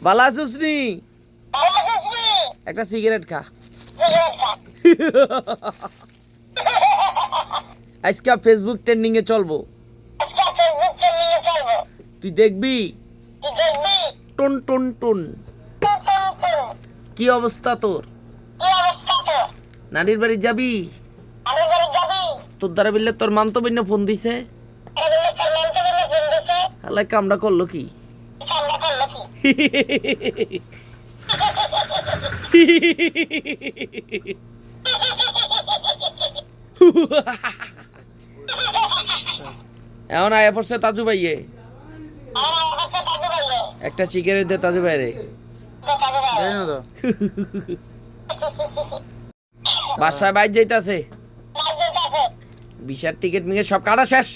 ভালো আছিস নি? একটা সিগারেট খা। আজকে ফেসবুক ট্রেন্ডিং এ চলবো, তুই দেখবি। টুন টুন টুন, কি অবস্থা তোর? নানির বাড়ি যাবি? তোর দ্বারা বললে তোর মামতো বোন ফোন দিছে, হালাই কামড়া করলো কি? এখন আয়া পড়ছে তাজু ভাইয়ে, একটা সিগারেট দে তাজু ভাইরে। বাসায় বাইর যাইতাছে, ভিসার টিকিট মিগে সব কাটা শেষ।